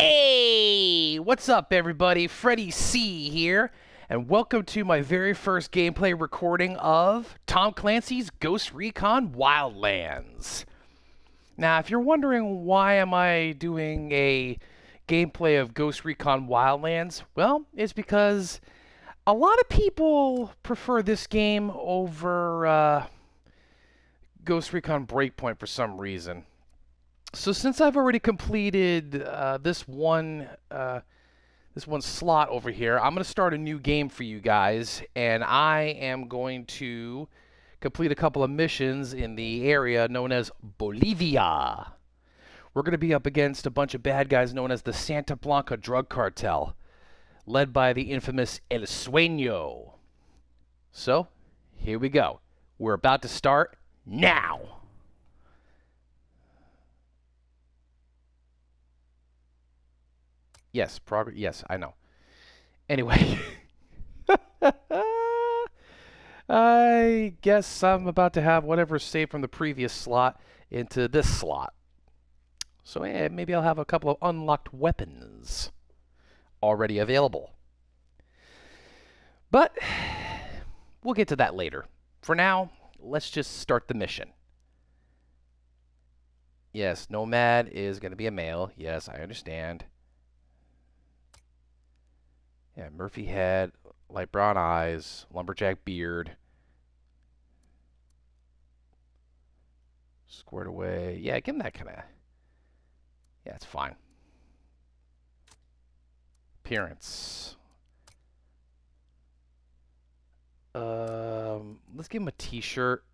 Hey, what's up everybody? Freddy-C here, and welcome to my very first gameplay recording of Tom Clancy's Ghost Recon Wildlands. Now, if you're wondering why am I doing a gameplay of Ghost Recon Wildlands, well, it's because a lot of people prefer this game over Ghost Recon Breakpoint for some reason. So since I've already completed this one slot over here, I'm going to start a new game for you guys, and I am going to complete a couple of missions in the area known as Bolivia. We're going to be up against a bunch of bad guys known as the Santa Blanca drug cartel, led by the infamous El Sueno. So, here we go. We're about to start now. Yes, progress. Yes, I know. Anyway, I guess I'm about to have whatever's saved from the previous slot into this slot. So yeah, maybe I'll have a couple of unlocked weapons already available. But we'll get to that later. For now, let's just start the mission. Yes, Nomad is going to be a male. Yes, I understand. Yeah, Murphy head, light brown eyes, lumberjack beard. Squared away. Yeah, give him that kind of... Yeah, it's fine. Appearance. Let's give him a t-shirt.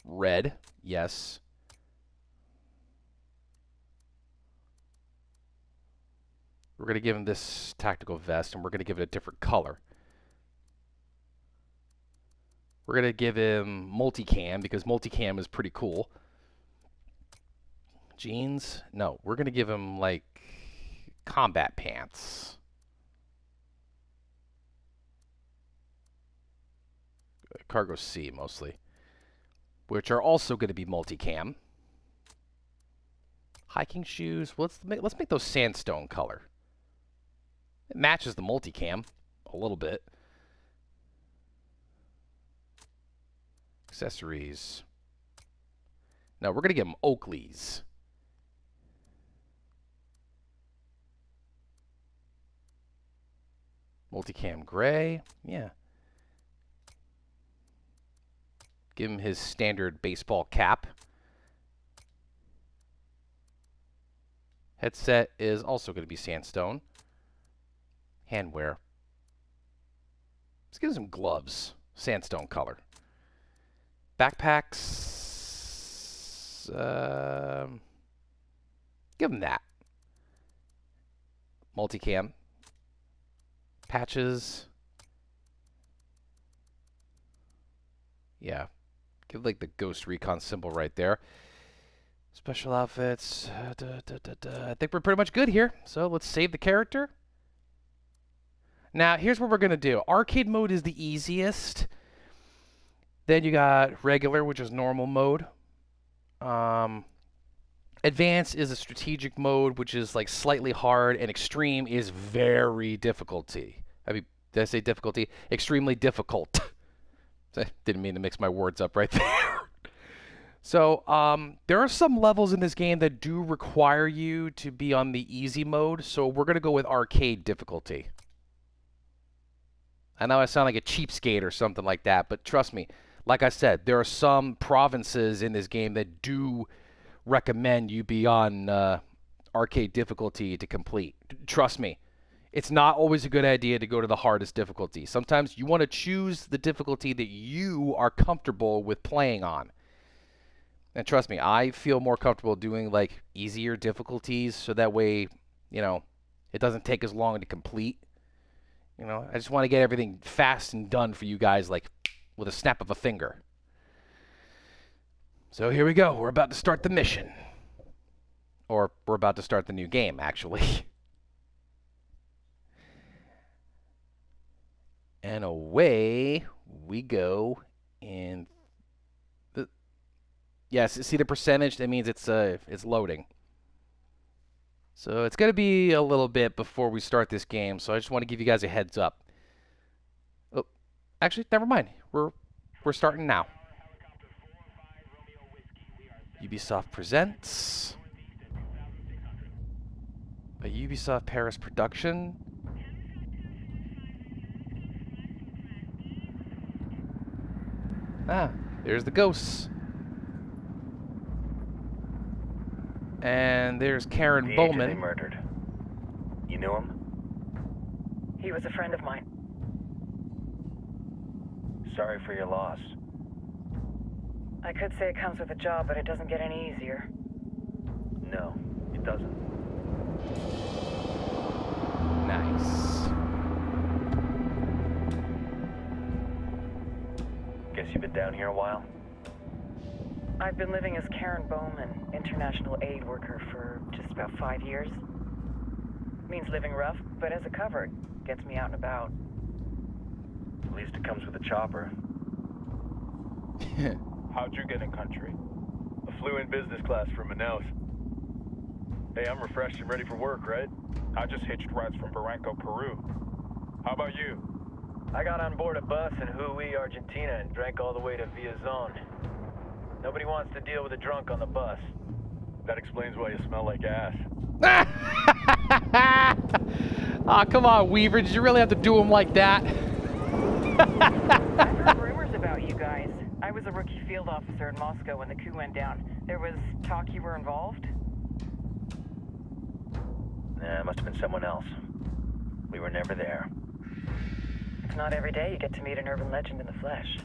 Red, yes. We're going to give him this tactical vest, and we're going to give it a different color. We're going to give him multicam, because multicam is pretty cool. Jeans? No, we're going to give him, like, combat pants. Cargo C, mostly. Which are also going to be multicam. Hiking shoes. Let's make those sandstone color. It matches the multicam a little bit. Accessories. No, we're going to give them Oakleys. Multicam gray. Yeah. Give him his standard baseball cap. Headset is also going to be sandstone. Handwear. Let's give him some gloves. Sandstone color. Backpacks. Give him that. Multicam. Patches. Yeah. Give like the Ghost Recon symbol right there. Special outfits. I think we're pretty much good here. So let's save the character. Now, here's what we're going to do. Arcade mode is the easiest. Then you got regular, which is normal mode. Advanced is a strategic mode, which is like slightly hard, and extreme is very difficulty. I mean, did I say difficulty? Extremely difficult. I didn't mean to mix my words up right there. So, there are some levels in this game that do require you to be on the easy mode, so we're going to go with arcade difficulty. I know I sound like a cheapskate or something like that, but trust me, like I said, there are some provinces in this game that do recommend you be on arcade difficulty to complete. Trust me, it's not always a good idea to go to the hardest difficulty. Sometimes you want to choose the difficulty that you are comfortable with playing on. And trust me, I feel more comfortable doing like easier difficulties so that way, you know, it doesn't take as long to complete. You know, I just want to get everything fast and done for you guys, like with a snap of a finger. So here we go. We're about to start the mission. Or we're about to start the new game, actually. And away we go in Yes, see the percentage? That means it's loading. So it's going to be a little bit before we start this game, so I just want to give you guys a heads up. Oh, actually, never mind. We're starting now. Ubisoft presents a Ubisoft Paris production. Ah, there's the ghosts. And there's Karen Bowman. They murdered. You knew him? He was a friend of mine. Sorry for your loss. I could say it comes with a job, but it doesn't get any easier. No, it doesn't. Nice. Guess you've been down here a while? I've been living as Karen Bowman, international aid worker, for just about 5 years. Means living rough, but as a cover, gets me out and about. At least it comes with a chopper. How'd you get in country? I flew in business class from Manaus. Hey, I'm refreshed and ready for work, right? I just hitched rides from Barranco, Peru. How about you? I got on board a bus in Hui, Argentina, and drank all the way to Villazon. Nobody wants to deal with a drunk on the bus. That explains why you smell like ass. Aw, come on, Weaver. Did you really have to do him like that? I've heard rumors about you guys. I was a rookie field officer in Moscow when the coup went down. There was talk you were involved? Nah, it must have been someone else. We were never there. It's not every day you get to meet an urban legend in the flesh.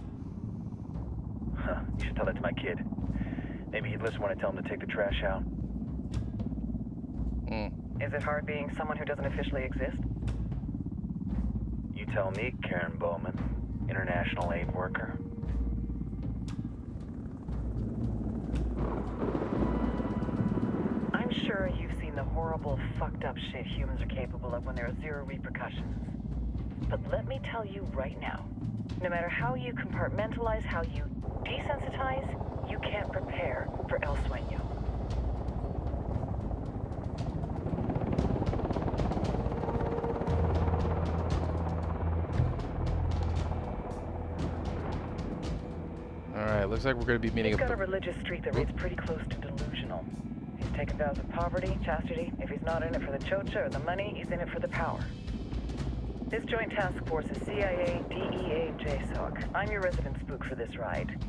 Huh, you should tell that to my kid. Maybe he'd listen when I tell him to take the trash out. Is it hard being someone who doesn't officially exist? You tell me, Karen Bowman, international aid worker. I'm sure you've seen the horrible, fucked up shit humans are capable of when there are zero repercussions. But let me tell you right now, no matter how you compartmentalize, how you desensitize, you can't prepare for El Sueno. Alright, looks like we're going to be meeting He's got a religious streak that reads pretty close to delusional. He's taken vows of poverty, chastity. If he's not in it for the chocha or the money, he's in it for the power. This joint task force is CIA, DEA, and JSOC. I'm your resident spook for this ride.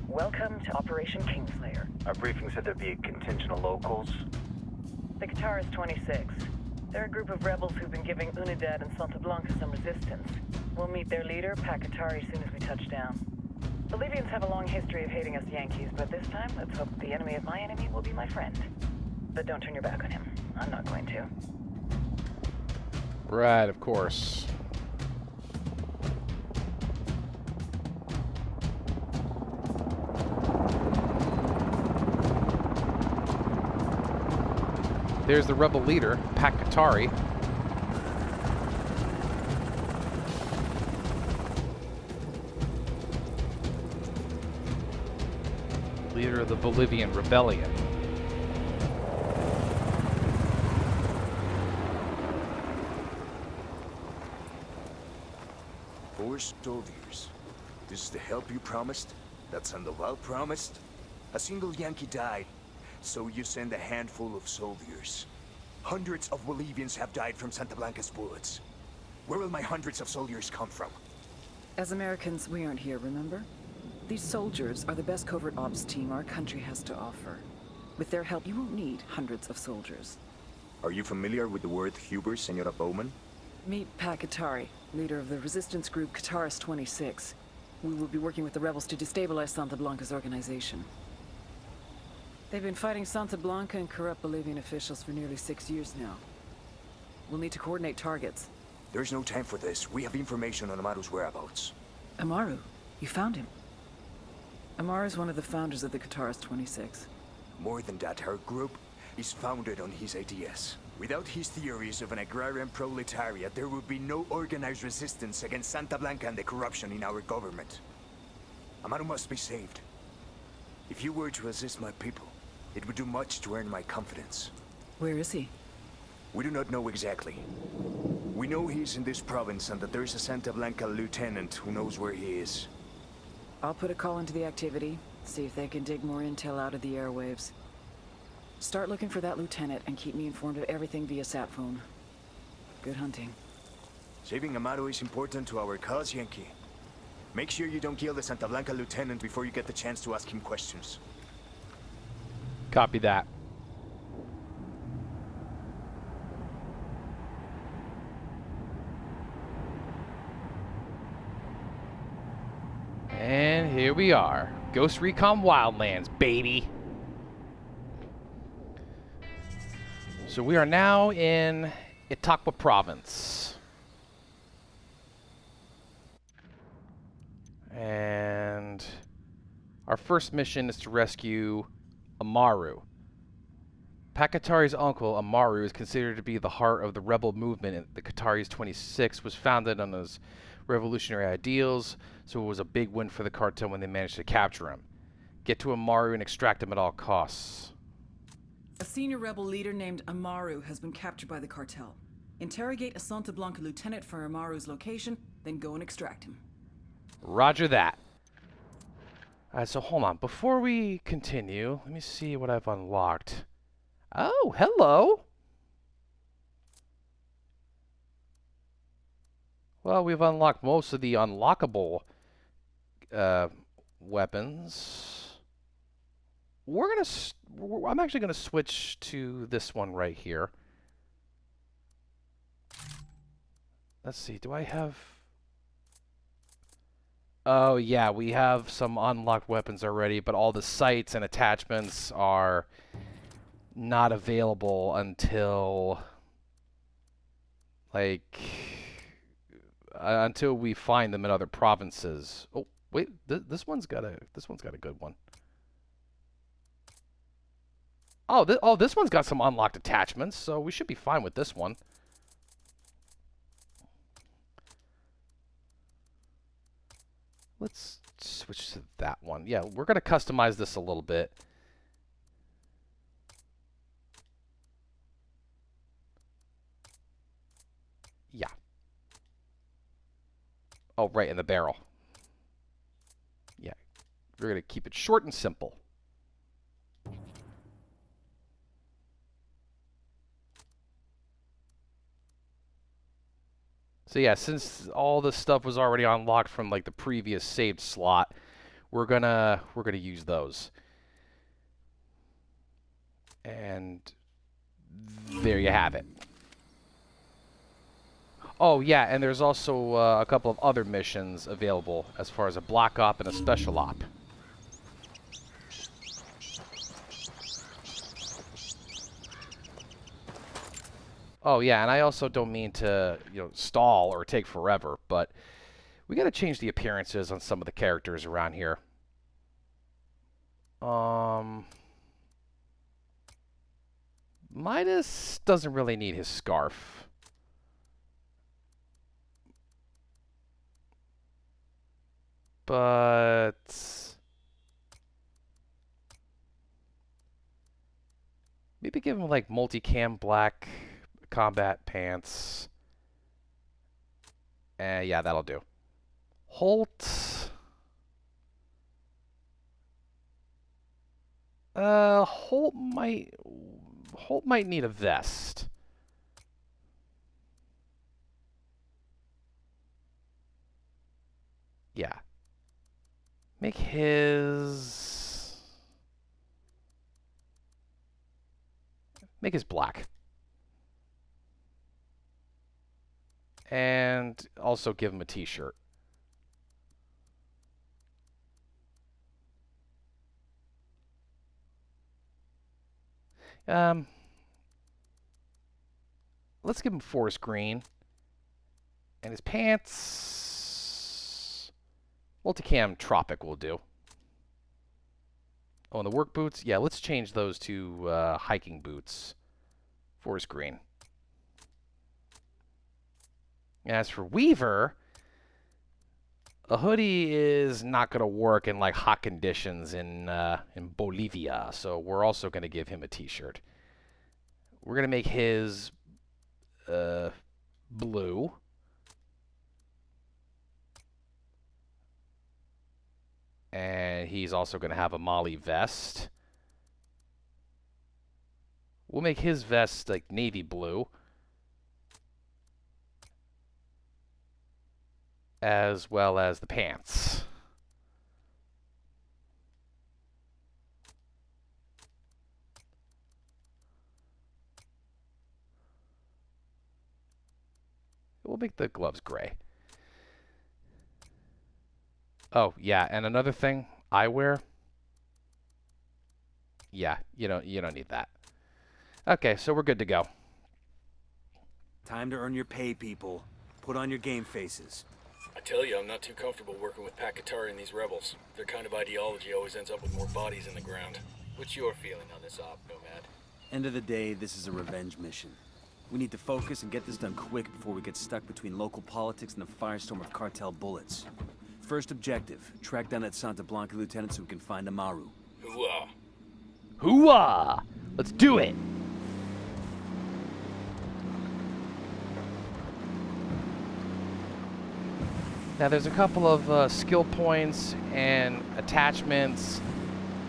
Welcome to Operation Kingslayer. Our briefing said there'd be a contingent of locals. The Qatar is 26. They're a group of rebels who've been giving Unidad and Santa Blanca some resistance. We'll meet their leader, Pac Katari, as soon as we touch down. Bolivians have a long history of hating us Yankees, but this time, let's hope the enemy of my enemy will be my friend. But don't turn your back on him. I'm not going to. Right, of course. There's the rebel leader, Pac Katari. Leader of the Bolivian rebellion. Four soldiers. This is the help you promised? That Sandoval promised? A single Yankee died, so you send a handful of soldiers. Hundreds of Bolivians have died from Santa Blanca's bullets. Where will my hundreds of soldiers come from? As Americans, we aren't here, remember? These soldiers are the best covert ops team our country has to offer. With their help, you won't need hundreds of soldiers. Are you familiar with the word Huber, Senora Bowman? Meet Pac Katari, leader of the resistance group Qatar's 26. We will be working with the rebels to destabilize Santa Blanca's organization. They've been fighting Santa Blanca and corrupt Bolivian officials for nearly 6 years now. We'll need to coordinate targets. There's no time for this. We have information on Amaru's whereabouts. Amaru, you found him. Amaru is one of the founders of the Qatar's 26. More than that, her group is founded on his ideas. Without his theories of an agrarian proletariat, there would be no organized resistance against Santa Blanca and the corruption in our government. Amaru must be saved. If you were to assist my people, it would do much to earn my confidence. Where is he? We do not know exactly. We know he's in this province and that there is a Santa Blanca lieutenant who knows where he is. I'll put a call into the activity, see if they can dig more intel out of the airwaves. Start looking for that lieutenant and keep me informed of everything via sat phone. Good hunting. Saving Amaro is important to our cause, Yankee. Make sure you don't kill the Santa Blanca lieutenant before you get the chance to ask him questions. Copy that. And here we are. Ghost Recon Wildlands, baby. So we are now in Itaqua Province. And our first mission is to rescue Amaru. Pac Katari's uncle, Amaru, is considered to be the heart of the rebel movement, and the Qataris 26 was founded on his revolutionary ideals, so it was a big win for the cartel when they managed to capture him. Get to Amaru and extract him at all costs. A senior rebel leader named Amaru has been captured by the cartel. Interrogate a Santa Blanca lieutenant for Amaru's location, then go and extract him. Roger that. Alright, so hold on. Before we continue, let me see what I've unlocked. Oh, hello! Well, we've unlocked most of the unlockable weapons. I'm actually gonna switch to this one right here. Let's see, do I have... Oh yeah, we have some unlocked weapons already, but all the sights and attachments are not available until until we find them in other provinces. Oh wait, this one's got a good one. Oh, this one's got some unlocked attachments, so we should be fine with this one. Let's switch to that one. Yeah, we're going to customize this a little bit. Yeah. Oh, right, in the barrel. Yeah. We're going to keep it short and simple. So yeah, since all this stuff was already unlocked from like the previous saved slot, we're gonna use those. And there you have it. Oh yeah, and there's also a couple of other missions available as far as a block op and a special op. Oh yeah, and I also don't mean to, stall or take forever, but we got to change the appearances on some of the characters around here. Midas doesn't really need his scarf. But maybe give him like multicam black combat pants. Yeah, that'll do. Holt. Holt might need a vest. Yeah. Make his black. And also give him a t-shirt. Let's give him forest green. And his pants, multicam tropic will do. Oh, and the work boots? Yeah, let's change those to hiking boots. Forest green. As for Weaver, A hoodie is not going to work in like hot conditions in Bolivia, so we're also going to give him a t-shirt. We're going to make his blue. And he's also going to have a Mali vest. We'll make his vest like navy blue. As well as the pants. We'll make the gloves gray. Oh, yeah, and another thing, eyewear. Yeah, you don't need that. Okay, so we're good to go. Time to earn your pay, people. Put on your game faces. I tell you, I'm not too comfortable working with Pac Katari and these rebels. Their kind of ideology always ends up with more bodies in the ground. What's your feeling on this op, Nomad? End of the day, this is a revenge mission. We need to focus and get this done quick before we get stuck between local politics and the firestorm of cartel bullets. First objective, track down that Santa Blanca lieutenant so we can find Amaru. Hooah! Hooah! Let's do it! Now there's a couple of skill points and attachments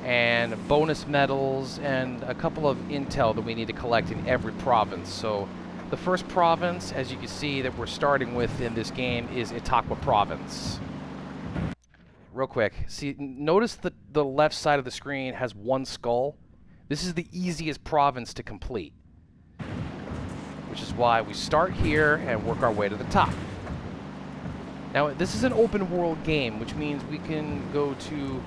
and bonus medals and a couple of intel that we need to collect in every province. So the first province, as you can see, that we're starting with in this game is Itaqua province. Real quick, see, notice that the left side of the screen has one skull. This is the easiest province to complete, which is why we start here and work our way to the top. Now, this is an open world game, which means we can go to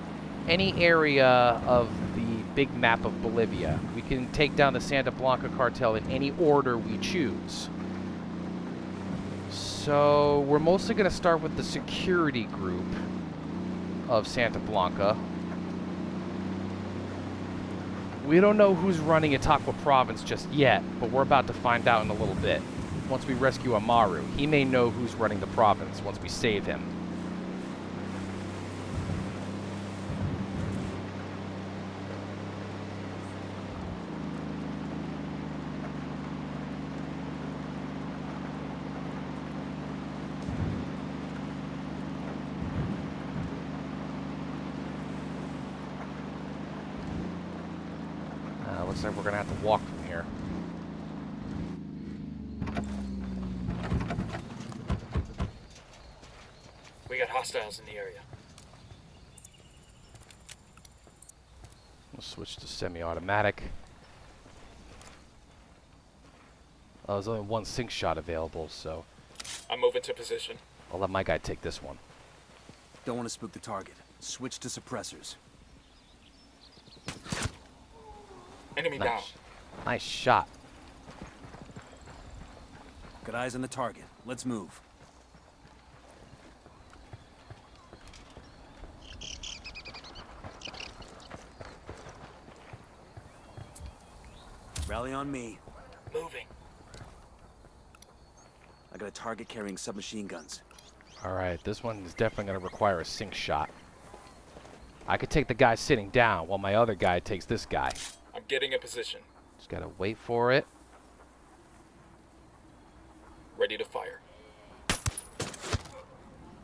any area of the big map of Bolivia. We can take down the Santa Blanca cartel in any order we choose. So, we're mostly going to start with the security group of Santa Blanca. We don't know who's running Itaqua province just yet, but we're about to find out in a little bit. Once we rescue Amaru, he may know who's running the province once we save him. Looks like we're gonna have to walk from here. We got hostiles in the area. We'll switch to semi-automatic. There's only one sync shot available, so I'm moving to position. I'll let my guy take this one. Don't want to spook the target. Switch to suppressors. Enemy down. Nice shot. Got eyes on the target. Let's move. Rally on me. Moving. I got a target carrying submachine guns. Alright, this one is definitely going to require a sync shot. I could take the guy sitting down while my other guy takes this guy. I'm getting a position. Just got to wait for it. Ready to fire.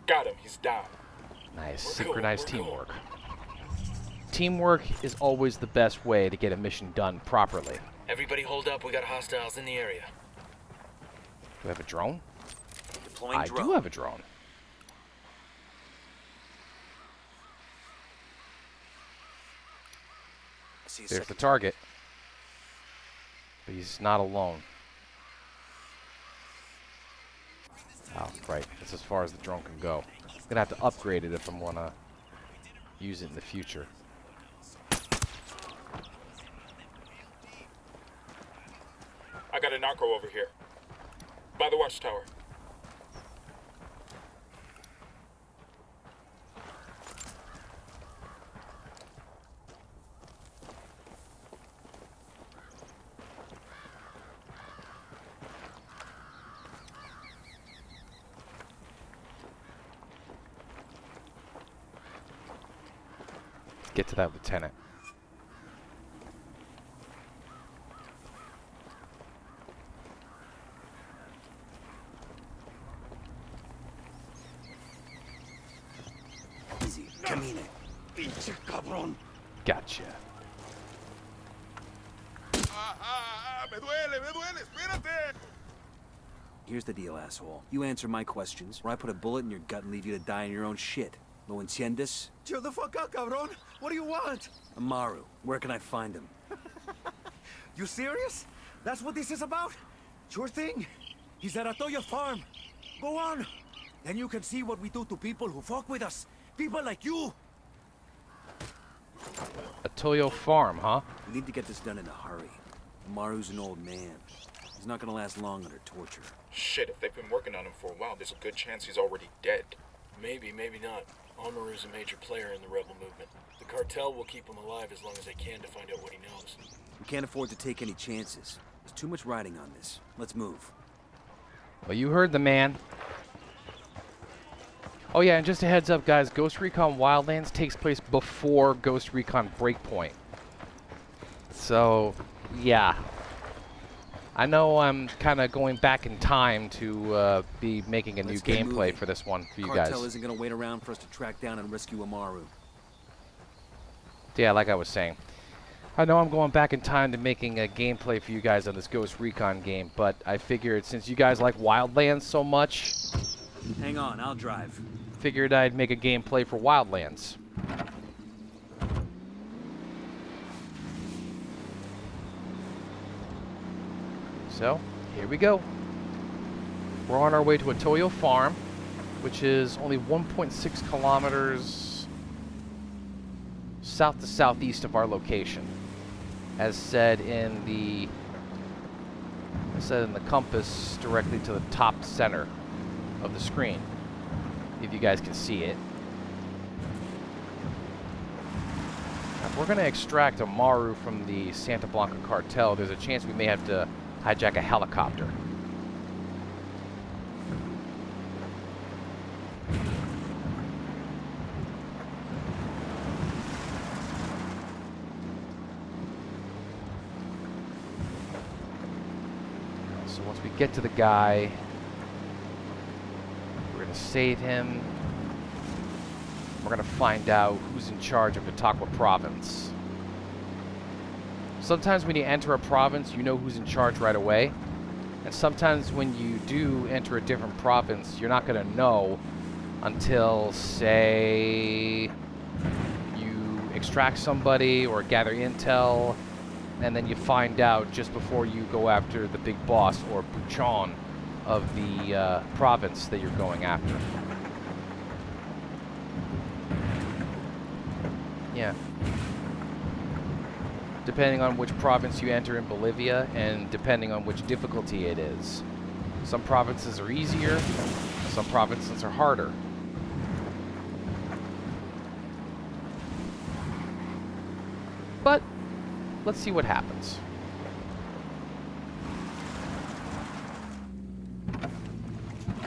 Got him. He's down. Nice. We're Synchronized cool. teamwork. Teamwork is always the best way to get a mission done properly. Everybody hold up. We got hostiles in the area. Do we have a drone? Deploying I drone. do have a drone. I see a There's the second. target. But he's not alone. Oh, right. That's as far as the drone can go. I'm going to have to upgrade it if I want to use it in the future. I got a narco over here. By the watchtower. get to that lieutenant. Easy. Camine. Pinche cabrón. Gotcha. Me duele, espérate. Here's the deal, asshole. You answer my questions, or I put a bullet in your gut and leave you to die in your own shit. ¿Lo entiendes? Chill the fuck out, cabrón. What do you want? Amaru, where can I find him? You serious? That's what this is about? Sure thing. He's at Atoya Farm. Go on. Then you can see what we do to people who fuck with us. People like you. Atoyo Farm, huh? We need to get this done in a hurry. Amaru's an old man. He's not gonna last long under torture. Shit, if they've been working on him for a while, there's a good chance he's already dead. Maybe, maybe not. Amaru's a major player in the rebel movement. The cartel will keep him alive as long as they can to find out what he knows. We can't afford to take any chances. There's too much riding on this. Let's move. Well, you heard the man. Oh yeah, and just a heads up, guys, Ghost Recon Wildlands takes place before Ghost Recon Breakpoint. So, yeah. I know I'm kind of going back in time to be making a new gameplay for this one for you guys. Cartel isn't going to wait around for us to track down and rescue Amaru. Yeah, like I was saying. I know I'm going back in time to making a gameplay for you guys on this Ghost Recon game, but I figured since you guys like Wildlands so much... Hang on, I'll drive. Figured I'd make a gameplay for Wildlands. So, here we go. We're on our way to Atoyo Farm, which is only 1.6 kilometers south to southeast of our location. As said in the compass directly to the top center of the screen, if you guys can see it. Now, if we're going to extract Amaru from the Santa Blanca cartel, there's a chance we may have to hijack a helicopter. So once we get to the guy, we're going to save him. We're going to find out who's in charge of Itaqua province. Sometimes when you enter a province, you know who's in charge right away. And sometimes when you do enter a different province, you're not going to know until, say, you extract somebody or gather intel, and then you find out just before you go after the big boss or Buchon of the province that you're going after. Yeah. Depending on which province you enter in Bolivia, and depending on which difficulty it is. Some provinces are easier, some provinces are harder. But, let's see what happens.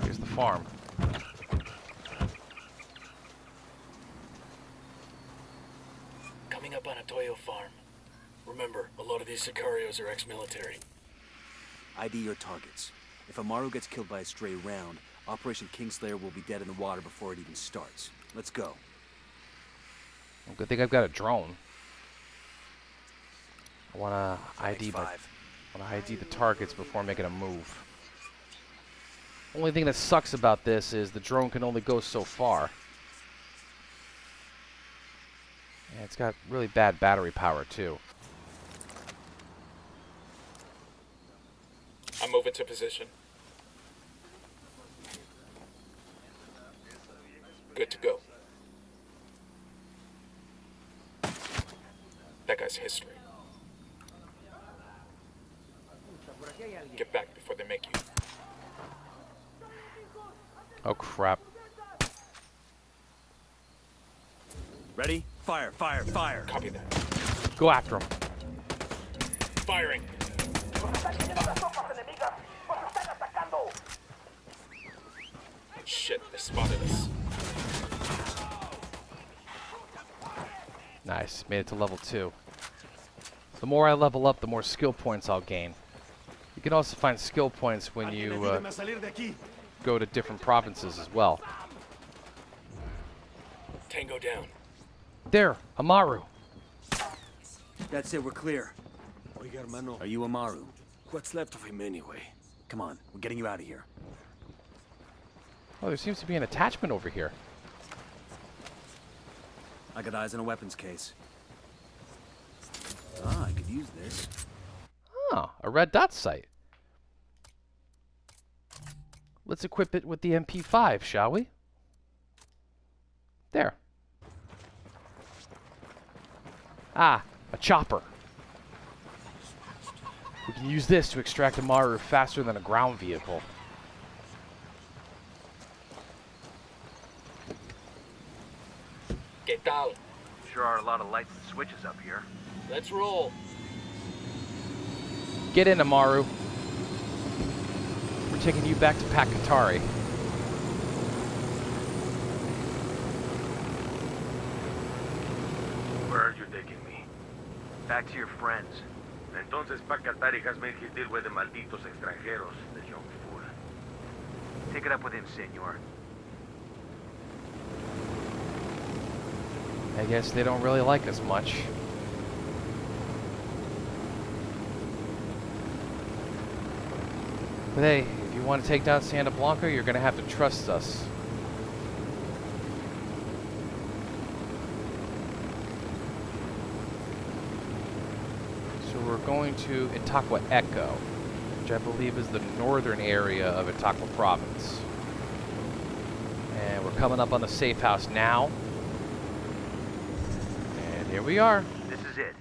Here's the farm. Coming up on Atoyo Farm. Remember, a lot of these sicarios are ex-military. ID your targets. If Amaru gets killed by a stray round, Operation Kingslayer will be dead in the water before it even starts. Let's go. Well, good thing I've got a drone. I want to ID the targets before making a move. Only thing that sucks about this is the drone can only go so far. And it's got really bad battery power too. I'm moving to position. Good to go. That guy's history. Get back before they make you. Oh crap. Ready? Fire, fire, fire. Copy that. Go after him. Firing. Shit, they spotted us. Nice, made it to level 2. The more I level up, the more skill points I'll gain. You can also find skill points when you go to different provinces as well. Tango down. There, Amaru. That's it, we're clear. Are you Amaru? What's left of him anyway? Come on, we're getting you out of here. Oh, there seems to be an attachment over here. I got eyes on a weapons case. Ah, I could use this. Oh, a red dot sight. Let's equip it with the MP5, shall we? There. Ah, a chopper. We can use this to extract Amaru faster than a ground vehicle. ¿Qué tal? Sure are a lot of lights and switches up here. Let's roll. Get in, Amaru. We're taking you back to Pac Katari. Where are you taking me? Back to your friends. Entonces Pac Katari has made his deal with the malditos extranjeros, the young fool. Take it up with him, senor. I guess they don't really like us much. But hey, if you want to take down Santa Blanca, you're going to have to trust us. So we're going to Itaqua Echo, which I believe is the northern area of Itaqua Province. And we're coming up on the safe house now. And here we are. This is it.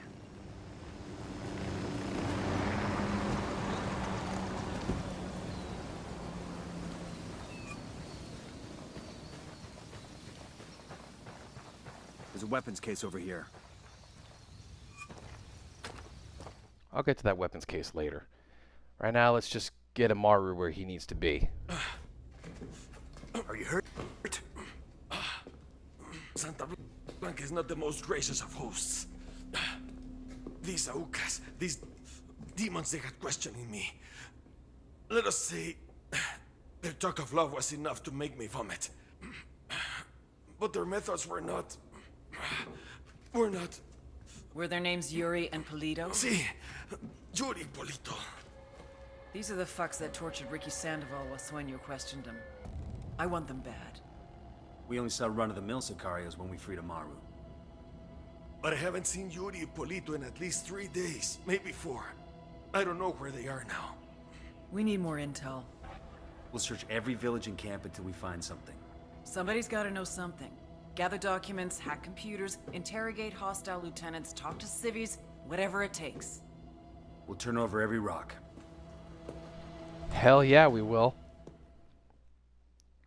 There's a weapons case over here. I'll get to that weapons case later. Right now, let's just get Amaru where he needs to be. Are you hurt? Santa Blanca is not the most gracious of hosts. These Aucas, these demons they had questioning me. Let us say, their talk of love was enough to make me vomit. But their methods were not... Were their names Yuri and Polito? Si, Yuri Polito. These are the fucks that tortured Ricky Sandoval while Sueno questioned him. I want them bad. We only saw run-of-the-mill Sicarios when we freed Amaru. But I haven't seen Yuri and Polito in at least 3 days, maybe 4. I don't know where they are now. We need more intel. We'll search every village and camp until we find something. Somebody's gotta know something. Gather documents, hack computers, interrogate hostile lieutenants, talk to civvies, whatever it takes. We'll turn over every rock. Hell yeah, we will.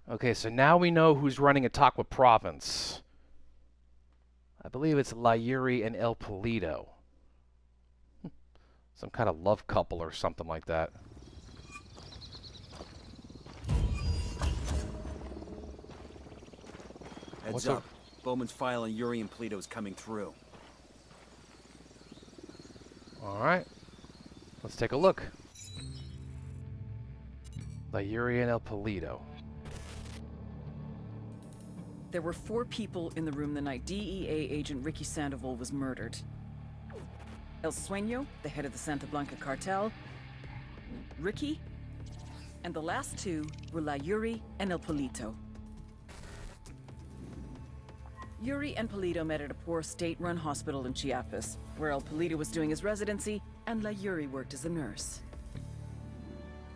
Okay, so now we know who's running Itaqua Province. I believe it's Layuri and El Polito. Some kind of love couple or something like that. Heads up. Bowman's file on Yuri and Polito is coming through. Alright. Let's take a look. Layuri and El Polito. There were 4 people in the room the night DEA agent Ricky Sandoval was murdered. El Sueno, the head of the Santa Blanca cartel, Ricky, and the last 2 were Layuri and El Polito. Yuri and Polito met at a poor state-run hospital in Chiapas, where El Polito was doing his residency and Layuri worked as a nurse.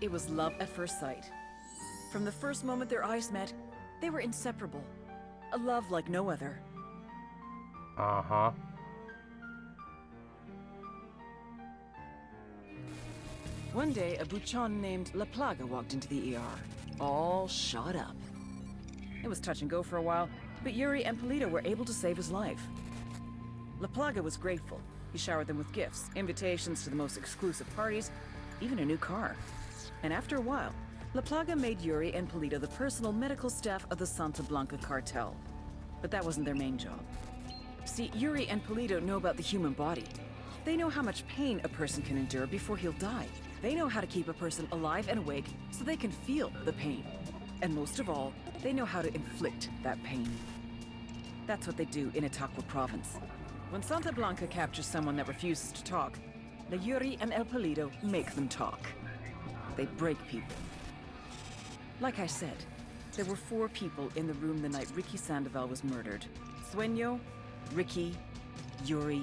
It was love at first sight. From the first moment their eyes met, they were inseparable. A love like no other. Uh-huh. One day, a buchon named La Plaga walked into the ER, all shot up. It was touch and go for a while, but Yuri and Polito were able to save his life. La Plaga was grateful. He showered them with gifts, invitations to the most exclusive parties, even a new car. And after a while, La Plaga made Yuri and Polito the personal medical staff of the Santa Blanca cartel. But that wasn't their main job. See, Yuri and Polito know about the human body. They know how much pain a person can endure before he'll die. They know how to keep a person alive and awake so they can feel the pain. And most of all, they know how to inflict that pain. That's what they do in Itaqua province. When Santa Blanca captures someone that refuses to talk, the Yuri and El Polito make them talk. They break people. Like I said, there were 4 people in the room the night Ricky Sandoval was murdered. Sueno, Ricky, Yuri,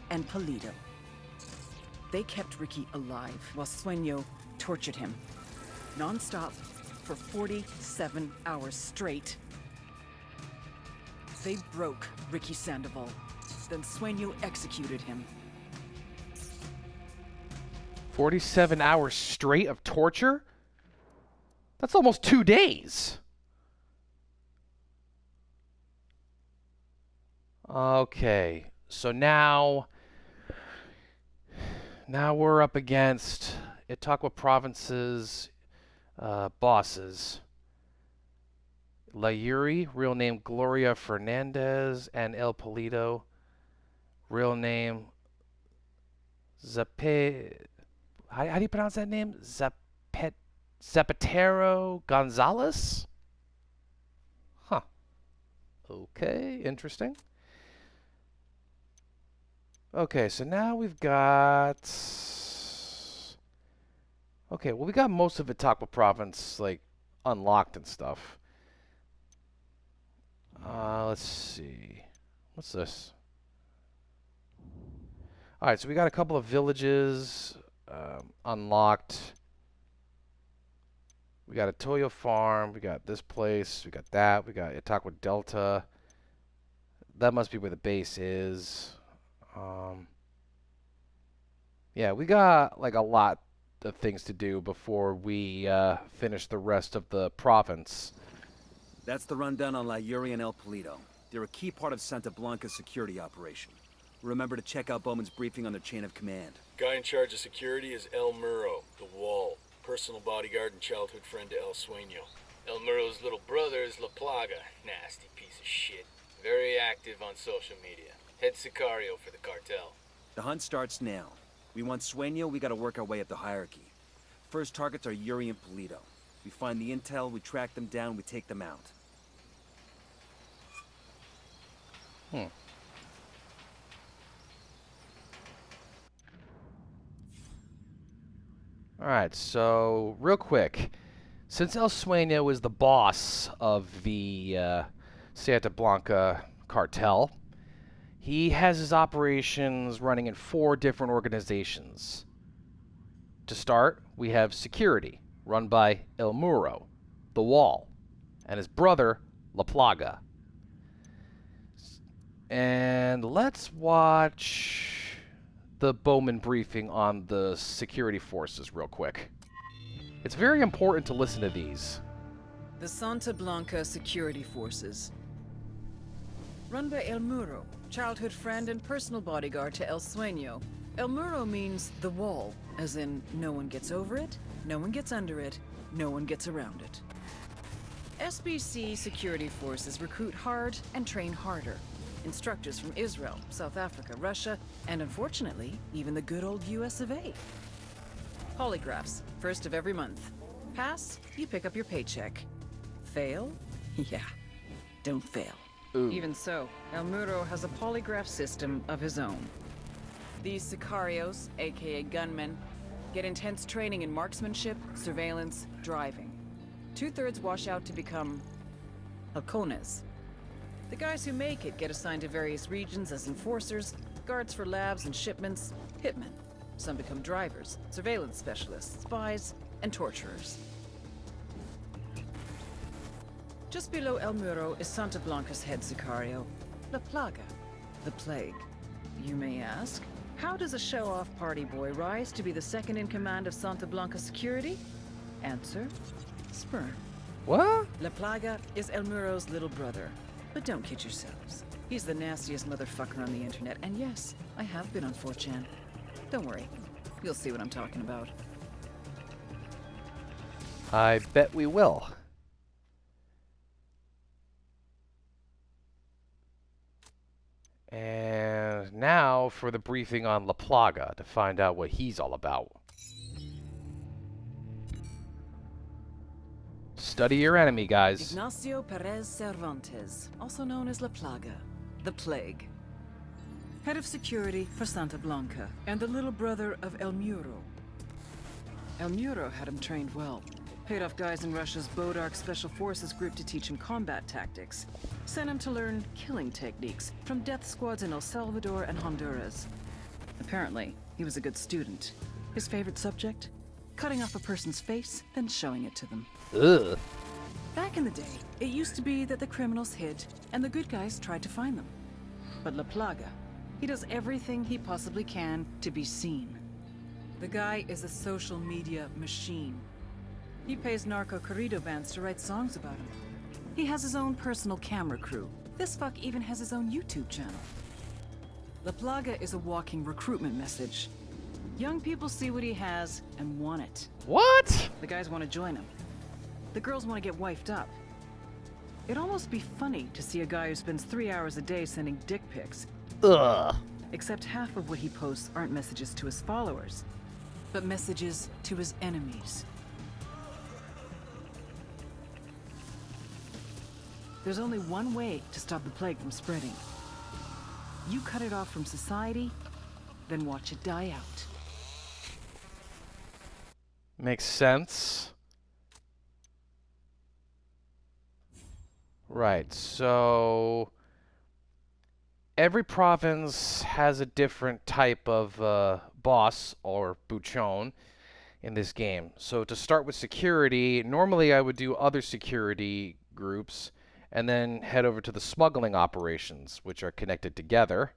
and Polito. They kept Ricky alive while Sueno tortured him. Non-stop for 47 hours straight. They broke Ricky Sandoval. Then Sueno executed him. 47 hours straight of torture? That's almost 2 days. Okay, so now we're up against Itaqua Province's bosses. La Yuri, real name Gloria Fernandez, and El Polito, real name how do you pronounce that name? Zapatero Gonzalez? Huh. Okay, interesting. Okay, so now we've got... Okay, well, we got most of Itaqua Province, like, unlocked and stuff. Let's see. What's this? Alright, so we got a couple of villages unlocked. We got a Toyo farm. We got this place. We got that. We got Itaqua Delta. That must be where the base is. Yeah, we got like a lot of things to do before we finish the rest of the province. That's the rundown on La Yuri and El Polito. They're a key part of Santa Blanca's security operation. Remember to check out Bowman's briefing on their chain of command. Guy in charge of security is El Muro, the Wall. Personal bodyguard and childhood friend to El Sueno. El Muro's little brother is La Plaga. Nasty piece of shit. Very active on social media. Head Sicario for the cartel. The hunt starts now. We want Sueno, we gotta work our way up the hierarchy. First targets are Yuri and Polito. We find the intel, we track them down, we take them out. Alright, so real quick. Since El Sueno is the boss of the Santa Blanca cartel, he has his operations running in 4 different organizations. To start, we have security, run by El Muro, the Wall, and his brother, La Plaga. And let's watch the Bowman briefing on the security forces real quick. It's very important to listen to these. The Santa Blanca Security Forces. Run by El Muro, childhood friend and personal bodyguard to El Sueno. El Muro means the wall, as in no one gets over it, no one gets under it, no one gets around it. SBC security forces recruit hard and train harder. Instructors from Israel, South Africa, Russia, and unfortunately, even the good old US of A. Polygraphs, first of every month. Pass, you pick up your paycheck. Fail? Yeah, don't fail. Ooh. Even so, El Muro has a polygraph system of his own. These sicarios, aka gunmen, get intense training in marksmanship, surveillance, driving. 2/3 wash out to become halcones. The guys who make it get assigned to various regions as enforcers, guards for labs and shipments, hitmen. Some become drivers, surveillance specialists, spies, and torturers. Just below El Muro is Santa Blanca's head sicario, La Plaga, the Plague. You may ask, how does a show-off party boy rise to be the second in command of Santa Blanca security? Answer, sperm. What? La Plaga is El Muro's little brother. But don't kid yourselves. He's the nastiest motherfucker on the internet, and yes, I have been on 4chan. Don't worry, you'll see what I'm talking about. I bet we will. And Now for the briefing on La Plaga to find out what he's all about. Study your enemy, guys. Ignacio Perez Cervantes, also known as La Plaga, the Plague. Head of security for Santa Blanca, and the little brother of El Muro. El Muro had him trained well. Paid off guys in Russia's Bodark Special Forces group to teach him combat tactics. Sent him to learn killing techniques from death squads in El Salvador and Honduras. Apparently, he was a good student. His favorite subject? Cutting off a person's face, then showing it to them. Ugh. Back in the day, it used to be that the criminals hid, and the good guys tried to find them. But La Plaga, he does everything he possibly can to be seen. The guy is a social media machine. He pays narco corrido bands to write songs about him. He has his own personal camera crew. This fuck even has his own YouTube channel. La Plaga is a walking recruitment message. Young people see what he has and want it. What? The guys want to join him. The girls want to get wifed up. It'd almost be funny to see a guy who spends 3 hours a day sending dick pics. Ugh. Except half of what he posts aren't messages to his followers, but messages to his enemies. There's only one way to stop the plague from spreading. You cut it off from society, then watch it die out. Makes sense. Right, so every province has a different type of boss or buchon in this game. So to start with security, normally I would do other security groups and then head over to the smuggling operations, which are connected together.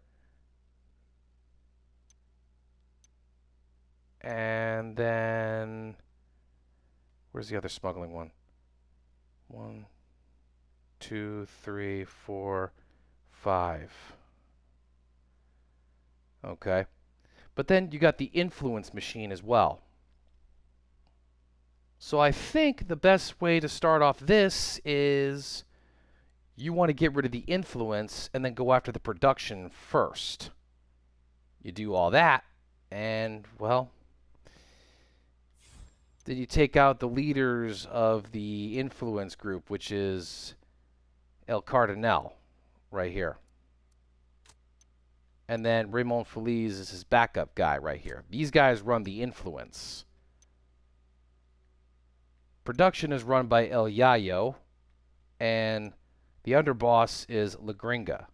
And then, where's the other smuggling one? 1, 2, 3, 4, 5. Okay. But then you got the influence machine as well. So I think the best way to start off this is you want to get rid of the influence and then go after the production first. You do all that, and, well, then you take out the leaders of the influence group, which is El Cardenal, right here. And then Raymond Feliz is his backup guy right here. These guys run the influence. Production is run by El Yayo, and the underboss is La Gringa.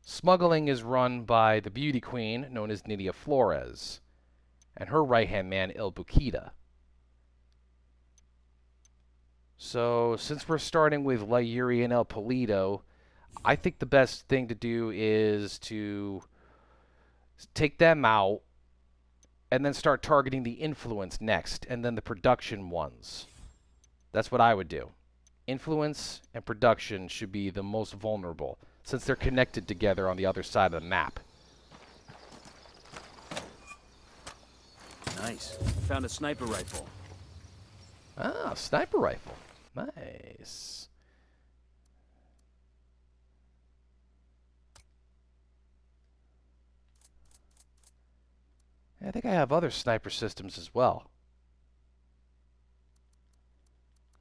Smuggling is run by the beauty queen, known as Nydia Flores, and her right-hand man, El Buquita. So, since we're starting with La Yuri and El Polito, I think the best thing to do is to take them out and then start targeting the influence next, and then the production ones. That's what I would do. Influence and production should be the most vulnerable, since they're connected together on the other side of the map. Nice. Found a sniper rifle. Ah, sniper rifle. Nice. I think I have other sniper systems as well.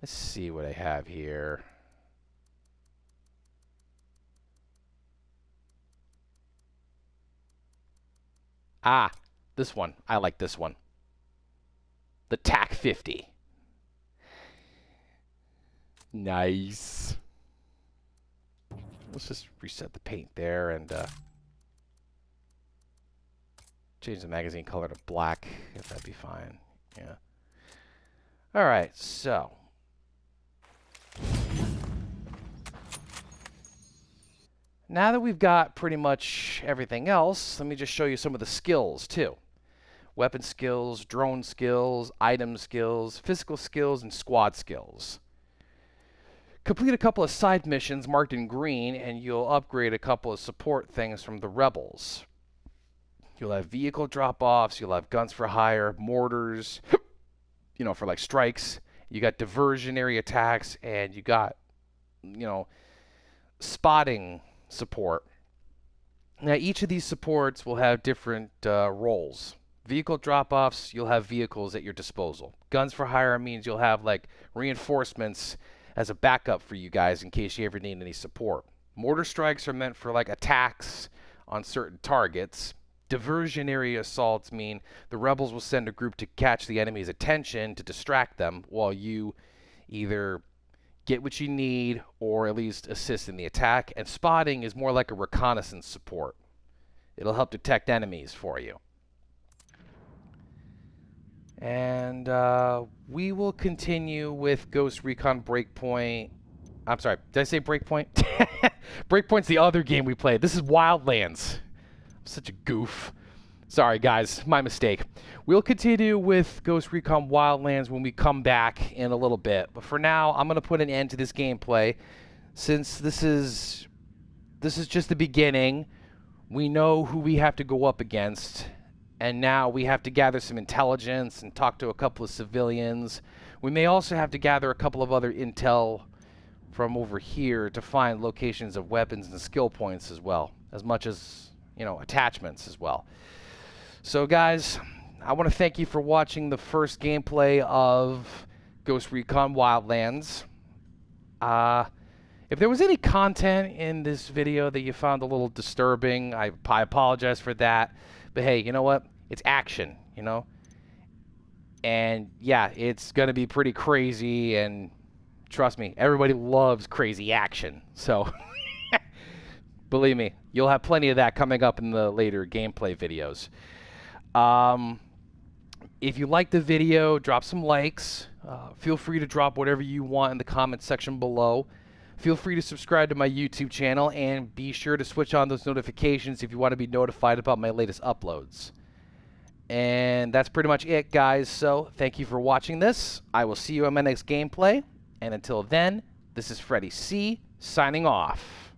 Let's see what I have here. Ah, this one. I like this one. The TAC 50. Nice. Let's just reset the paint there and change the magazine color to black, if that'd be fine. Yeah. Alright, so. Now that we've got pretty much everything else, let me just show you some of the skills, too. Weapon skills, drone skills, item skills, physical skills, and squad skills. Complete a couple of side missions marked in green, and you'll upgrade a couple of support things from the rebels. You'll have vehicle drop-offs, you'll have guns for hire, mortars, you know, for like strikes. You got diversionary attacks, and you got, you know, spotting support. Now, each of these supports will have different roles. Vehicle drop-offs, you'll have vehicles at your disposal. Guns for hire means you'll have like reinforcements as a backup for you guys in case you ever need any support. Mortar strikes are meant for like attacks on certain targets. Diversionary assaults mean the rebels will send a group to catch the enemy's attention to distract them while you either get what you need or at least assist in the attack. And spotting is more like a reconnaissance support. It'll help detect enemies for you. And we will continue with Ghost Recon Breakpoint. I'm sorry, did I say Breakpoint? Breakpoint's the other game we played. This is Wildlands. I'm such a goof. Sorry, guys, my mistake. We'll continue with Ghost Recon Wildlands when we come back in a little bit. But for now, I'm going to put an end to this gameplay. Since this is just the beginning, we know who we have to go up against. And now we have to gather some intelligence and talk to a couple of civilians. We may also have to gather a couple of other intel from over here to find locations of weapons and skill points as well, as much as, you know, attachments as well. So guys, I want to thank you for watching the first gameplay of Ghost Recon Wildlands. If there was any content in this video that you found a little disturbing, I apologize for that. But hey, you know what? It's action, you know? And yeah, it's going to be pretty crazy, and trust me, everybody loves crazy action. So, believe me, you'll have plenty of that coming up in the later gameplay videos. If you like the video, drop some likes. Feel free to drop whatever you want in the comments section below. Feel free to subscribe to my YouTube channel, and be sure to switch on those notifications if you want to be notified about my latest uploads. And that's pretty much it, guys. So thank you for watching this. I will see you on my next gameplay. And until then, this is Freddy-C signing off.